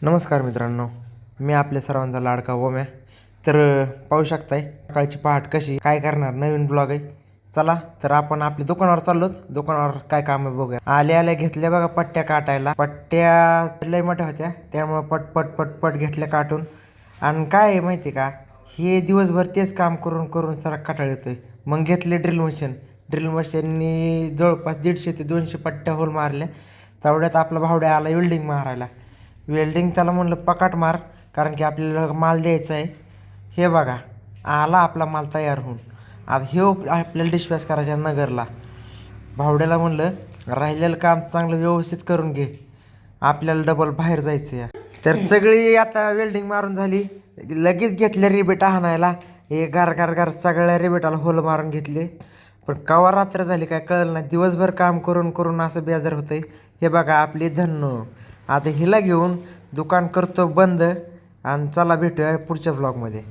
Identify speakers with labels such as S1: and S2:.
S1: नमस्कार मित्रांनो, मी आपल्या सर्वांचा लाडका ओम्या. तर पाहू शकताय सकाळची पहाट कशी काय करणार नवीन ब्लॉग आहे. चला तर आपण आपल्या दुकानावर चाललो. दुकानावर काय काम आहे बघूया. आल्या आल्या घेतल्या बघा पट्ट्या काटायला. पट्ट्या लय मोठ्या होत्या त्यामुळे पटपट पटपट घेतल्या काटून. आणि काय आहे माहिती का, हे दिवसभर तेच काम करून करून सारा कंटाळा येतोय. मग घेतले ड्रिल मशीननी जवळपास 150 ते 200 पट्ट्या होल मारल्या. तेवढ्यात आपला भावड्या आला वेल्डिंग मारायला. त्याला म्हणलं पकाट मार, कारण की आपल्याला माल द्यायचा आहे. हे बघा आला आपला माल तयार होऊन. आता हे आपल्याला डिस्पॅच करायच्या नगरला. भावड्याला म्हणलं राहिलेलं काम चांगलं व्यवस्थित करून घे, आपल्याला डबल बाहेर जायचं या. तर सगळी आता वेल्डिंग मारून झाली. लगेच घेतले रिबेट आणायला. हे गार गार गार सगळ्या रिबेटाला होल मारून घेतले. पण कवा रात्र झाली काय कळलं नाही. दिवसभर काम करून करून असं बेजार होतंय. हे बघा आपली धन्नो. आता हिला घेऊन दुकान करतो बंद. आणि चला भेटूया पुढच्या व्लॉगमध्ये.